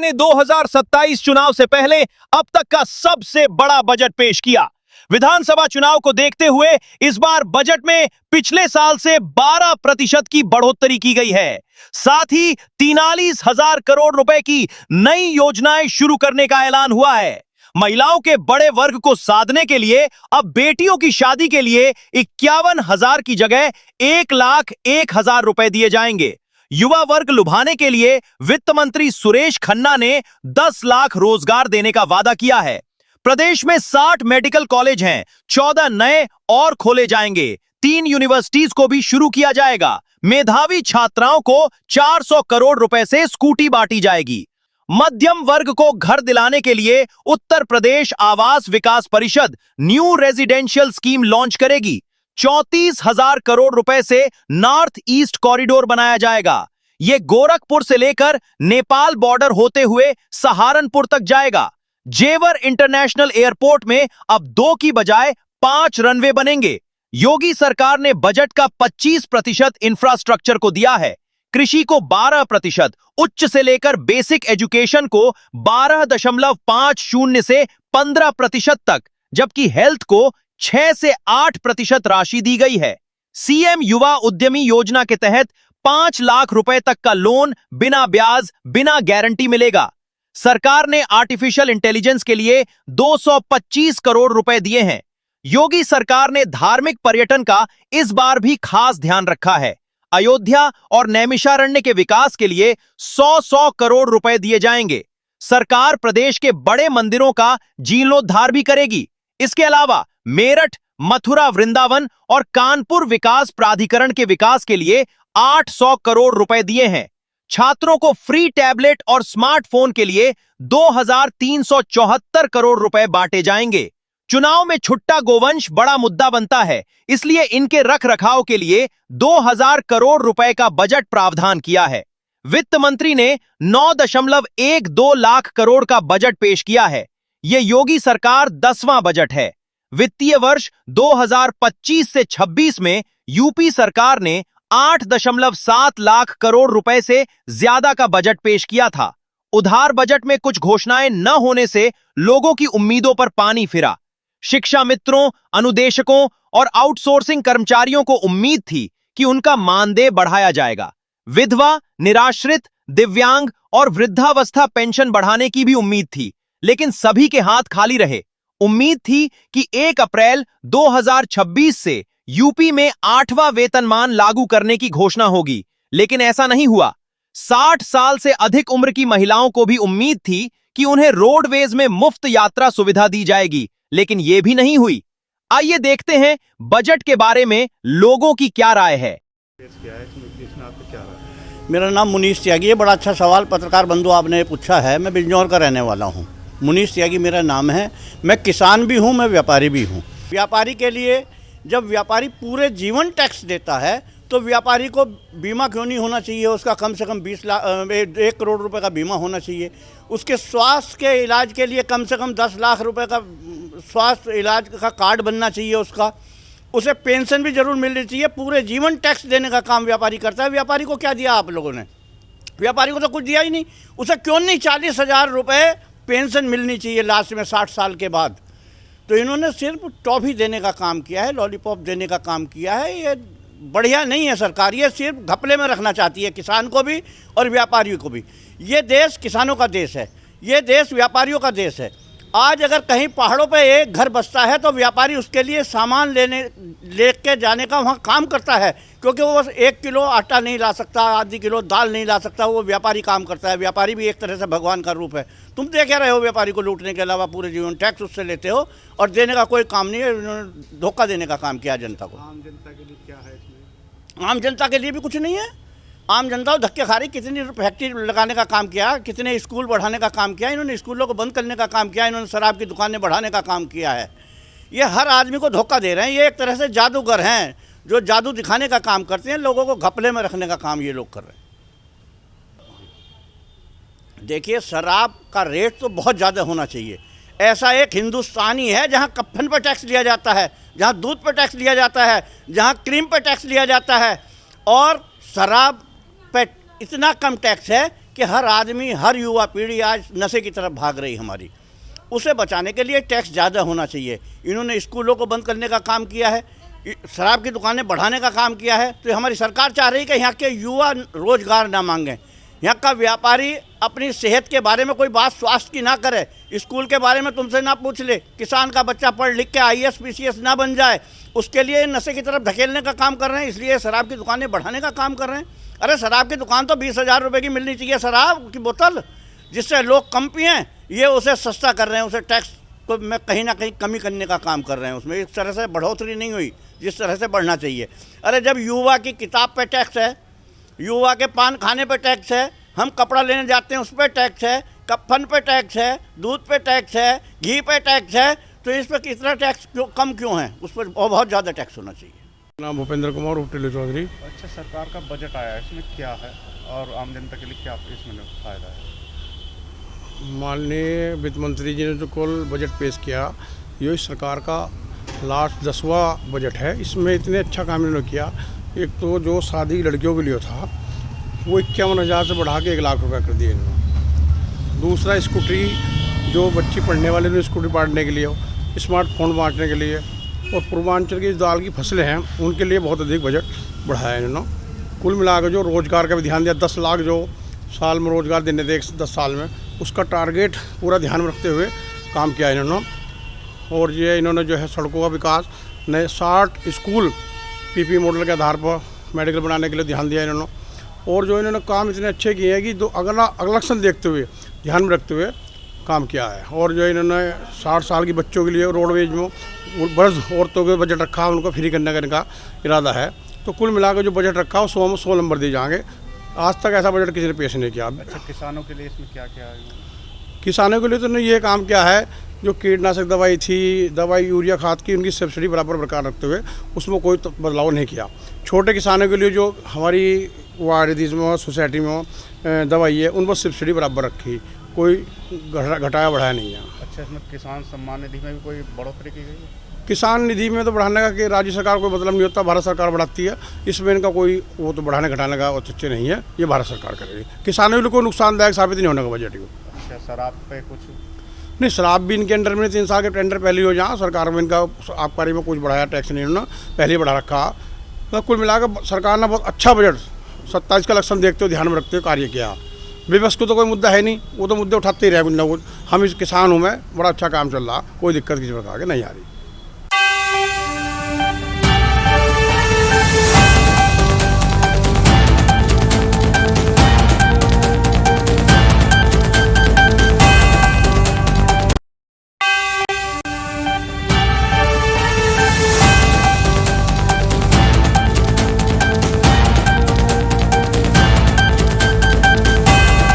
ने 2027 चुनाव से पहले अब तक का सबसे बड़ा बजट पेश किया। विधानसभा चुनाव को देखते हुए इस बार बजट में पिछले साल से 12% की बढ़ोतरी की गई है। साथ ही 43,000 करोड़ रुपए की नई योजनाएं शुरू करने का ऐलान हुआ है। महिलाओं के बड़े वर्ग को साधने के लिए अब बेटियों की शादी के लिए 51,000 की जगह 1,01,000 रुपए दिए जाएंगे। युवा वर्ग लुभाने के लिए वित्त मंत्री सुरेश खन्ना ने 10 लाख रोजगार देने का वादा किया है। प्रदेश में 60 मेडिकल कॉलेज हैं, 14 नए और खोले जाएंगे। 3 यूनिवर्सिटीज को भी शुरू किया जाएगा। मेधावी छात्राओं को 400 करोड़ रुपए से स्कूटी बांटी जाएगी। मध्यम वर्ग को घर दिलाने के लिए उत्तर प्रदेश आवास विकास परिषद न्यू रेजिडेंशियल स्कीम लॉन्च करेगी। 34,000 करोड़ रुपए से नॉर्थ ईस्ट कॉरिडोर बनाया जाएगा। यह गोरखपुर से लेकर नेपाल बॉर्डर होते हुए सहारनपुर तक जाएगा। जेवर इंटरनेशनल एयरपोर्ट में अब 2 की बजाय 5 रनवे बनेंगे। योगी सरकार ने बजट का 25% इंफ्रास्ट्रक्चर को दिया है। कृषि को 12%, उच्च से लेकर बेसिक एजुकेशन को 12.50 से 15% तक, जबकि हेल्थ को 6 से 8% राशि दी गई है। सीएम युवा उद्यमी योजना के तहत 5 लाख रुपए तक का लोन बिना ब्याज, बिना गारंटी मिलेगा। सरकार ने आर्टिफिशियल इंटेलिजेंस के लिए 225 करोड़ रुपए दिए हैं। योगी सरकार ने धार्मिक पर्यटन का इस बार भी खास ध्यान रखा है। अयोध्या और नैमिषारण्य के विकास के लिए 100 करोड़ रुपए दिए जाएंगे। सरकार प्रदेश के बड़े मंदिरों का जीर्णोद्धार भी करेगी। इसके अलावा मेरठ, मथुरा, वृंदावन और कानपुर विकास प्राधिकरण के विकास के लिए 800 करोड़ रुपए दिए हैं। छात्रों को फ्री टैबलेट और स्मार्टफोन के लिए 2,374 करोड़ रुपए बांटे जाएंगे। चुनाव में छुट्टा गोवंश बड़ा मुद्दा बनता है, इसलिए इनके रख रखाव के लिए 2,000 करोड़ रुपए का बजट प्रावधान किया है। वित्त मंत्री ने 9.12 लाख करोड़ का बजट पेश किया है। यह योगी सरकार 10वां बजट है। वित्तीय वर्ष 2025 से 26 में यूपी सरकार ने 8.7 लाख करोड़ रुपए से ज्यादा का बजट पेश किया था। उधार बजट में कुछ घोषणाएं न होने से लोगों की उम्मीदों पर पानी फिरा। शिक्षा मित्रों, अनुदेशकों और आउटसोर्सिंग कर्मचारियों को उम्मीद थी कि उनका मानदेय बढ़ाया जाएगा। विधवा, निराश्रित, दिव्यांग और वृद्धावस्था पेंशन बढ़ाने की भी उम्मीद थी, लेकिन सभी के हाथ खाली रहे। उम्मीद थी कि 1 अप्रैल 2026 से यूपी में 8वां वेतनमान लागू करने की घोषणा होगी, लेकिन ऐसा नहीं हुआ। 60 साल से अधिक उम्र की महिलाओं को भी उम्मीद थी कि उन्हें रोडवेज में मुफ्त यात्रा सुविधा दी जाएगी, लेकिन यह भी नहीं हुई। आइए देखते हैं बजट के बारे में लोगों की क्या राय है। मेरा नाम मुनीश त्यागी है। बड़ा अच्छा सवाल पत्रकार बंधु आपने पूछा है। मैं बिजनौर का रहने वाला हूँ। मुनीश त्यागी मेरा नाम है। मैं किसान भी हूँ, मैं व्यापारी भी हूँ। व्यापारी के लिए जब व्यापारी पूरे जीवन टैक्स देता है तो व्यापारी को बीमा क्यों नहीं होना चाहिए? उसका कम से कम 1 करोड़ रुपए का बीमा होना चाहिए। उसके स्वास्थ्य के इलाज के लिए कम से कम 10 लाख रुपए का स्वास्थ्य इलाज का कार्ड बनना चाहिए उसका। उसे पेंशन भी जरूर मिलनी चाहिए। पूरे जीवन टैक्स देने का काम व्यापारी करता है। व्यापारी को क्या दिया आप लोगों ने? व्यापारी को तो कुछ दिया ही नहीं। उसे क्यों नहीं 40,000 रुपये पेंशन मिलनी चाहिए लास्ट में 60 साल के बाद? तो इन्होंने सिर्फ टॉफ़ी देने का काम किया है, लॉलीपॉप देने का काम किया है। ये बढ़िया नहीं है सरकार। ये सिर्फ घपले में रखना चाहती है किसान को भी और व्यापारियों को भी। ये देश किसानों का देश है, ये देश व्यापारियों का देश है। आज अगर कहीं पहाड़ों पे एक घर बसता है तो व्यापारी उसके लिए सामान लेके जाने का वहाँ काम करता है, क्योंकि वो 1 किलो आटा नहीं ला सकता, आधी किलो दाल नहीं ला सकता। वो व्यापारी काम करता है। व्यापारी भी एक तरह से भगवान का रूप है। तुम देख रहे हो व्यापारी को लूटने के अलावा पूरे जीवन टैक्स उससे लेते हो और देने का कोई काम नहीं है। उन्होंने धोखा देने का काम किया जनता को। आम जनता के लिए क्या है इसमें? आम जनता के लिए भी कुछ नहीं है। आम जनता को धक्के खा रही। कितनी फैक्ट्री लगाने का काम किया, कितने स्कूल बढ़ाने का काम किया इन्होंने। स्कूलों को बंद करने का काम किया इन्होंने। शराब की दुकानें बढ़ाने का काम किया है। ये हर आदमी को धोखा दे रहे हैं। ये एक तरह से जादूगर हैं जो जादू दिखाने का काम करते हैं। लोगों को घपले में रखने का काम ये लोग कर रहे हैं। देखिए, शराब का रेट तो बहुत ज़्यादा होना चाहिए। ऐसा एक हिंदुस्तानी है जहाँ कफन पर टैक्स लिया जाता है, जहाँ दूध पर टैक्स लिया जाता है, जहाँ क्रीम पर टैक्स लिया जाता है, और शराब पे इतना कम टैक्स है कि हर आदमी, हर युवा पीढ़ी आज नशे की तरफ भाग रही हमारी। उसे बचाने के लिए टैक्स ज़्यादा होना चाहिए। इन्होंने स्कूलों को बंद करने का काम किया है, शराब की दुकानें बढ़ाने का काम किया है। तो हमारी सरकार चाह रही है कि यहाँ के युवा रोजगार ना मांगें, यहाँ का व्यापारी अपनी सेहत के बारे में कोई बात स्वास्थ्य की ना करे, स्कूल के बारे में तुमसे ना पूछ ले, किसान का बच्चा पढ़ लिख के IAS PCS ना बन जाए, उसके लिए नशे की तरफ धकेलने का काम कर रहे हैं। इसलिए शराब की दुकानें बढ़ाने का काम कर रहे हैं। अरे शराब की दुकान तो 20,000 रुपये की मिलनी चाहिए, शराब की बोतल, जिससे लोग कम पिएँ। ये उसे सस्ता कर रहे हैं, उसे टैक्स को में कहीं ना कहीं कमी करने का काम कर रहे हैं। उसमें इस तरह से बढ़ोतरी नहीं हुई जिस तरह से बढ़ना चाहिए। अरे जब युवा की किताब पे टैक्स है, युवा के पान खाने पे टैक्स है, हम कपड़ा लेने जाते हैं उस पर टैक्स है, कफन पे टैक्स है, दूध पे टैक्स है, घी पे टैक्स है, तो इस पर कितना टैक्स कम क्यों है? उस पर बहुत ज़्यादा टैक्स होना चाहिए। नाम भूपेंद्र कुमार, उपटेली चौधरी। अच्छा, सरकार का बजट आया है, इसमें क्या है और आम जनता के लिए क्या इसमें फ़ायदा है? माननीय वित्त मंत्री जी ने जो कल बजट पेश किया, ये सरकार का लास्ट 10वां बजट है। इसमें इतने अच्छा काम इन्होंने किया। एक तो जो शादी लड़कियों के लिए था वो 51,000 से बढ़ा के 1 लाख रुपए कर दिए इन्होंने। दूसरा स्कूटरी, जो बच्ची पढ़ने वाले ने स्कूटरी बांटने के लिए हो, स्मार्टफोन बांटने के लिए, और पूर्वांचल की दाल की फसलें हैं उनके लिए बहुत अधिक बजट बढ़ाया इन्होंने। कुल मिलाकर जो रोज़गार का भी ध्यान दिया, 10 लाख जो साल में रोज़गार देने थे 10 साल में, उसका टारगेट पूरा ध्यान में रखते हुए काम किया इन्होंने। और ये इन्होंने जो है सड़कों का विकास, नए 60 स्कूल PP मॉडल के आधार पर मेडिकल बनाने के लिए ध्यान दिया इन्होंने। और जो इन्होंने काम इतने अच्छे किए हैं कि जो अगला इलेक्शन देखते हुए, ध्यान में रखते हुए काम किया है। और जो इन्होंने 60 साल की बच्चों के लिए रोडवेज में बर्ज औरतों के बजट रखा, उनको फ्री करने का इनका इरादा है। तो कुल मिलाकर जो बजट रखा वो 100 में 100 नंबर दिए जाएंगे। आज तक ऐसा बजट किसी ने पेश नहीं किया। अच्छा, किसानों के लिए इसमें क्या क्या है? किसानों के लिए तो ये काम क्या है, जो कीटनाशक दवाई थी, दवाई यूरिया खाद की, उनकी सब्सिडी बराबर बरकरार रखते हुए उसमें कोई बदलाव नहीं किया। छोटे किसानों के लिए जो हमारी वार्ड में सोसाइटी में दवाई है, उन पर सब्सिडी बराबर रखी, कोई घटाया बढ़ाया नहीं है। अच्छा, इसमें किसान सम्मान निधि में भी कोई बढ़ोतरी की गई है? किसान निधि में तो बढ़ाने का कि राज्य सरकार कोई मतलब नहीं होता, भारत सरकार बढ़ाती है। इसमें इनका कोई वो तो बढ़ाने घटाने का औचित्य नहीं है, ये भारत सरकार करेगी। किसानों के लिए कोई नुकसानदायक साबित नहीं होने का बजट। अच्छा, शराब पे कुछ नहीं, शराब भी इनके अंडर में 3 साल के टेंडर पहले हो जहाँ सरकार में इनका आबकारी में कुछ बढ़ाया टैक्स नहीं, उन्होंने पहले ही बढ़ा रखा। तो कुल मिलाकर सरकार ने बहुत अच्छा बजट 27 का इलेक्शन देखते हुए ध्यान में रखते हुए कार्य किया। विपक्ष को तो कोई मुद्दा है नहीं, वो तो मुद्दे उठाते ही रहे कुछ ना कुछ। हम इस किसान हूँ मैं, बड़ा अच्छा काम चल रहा, कोई दिक्कत किसी प्रकार की नहीं आ रही।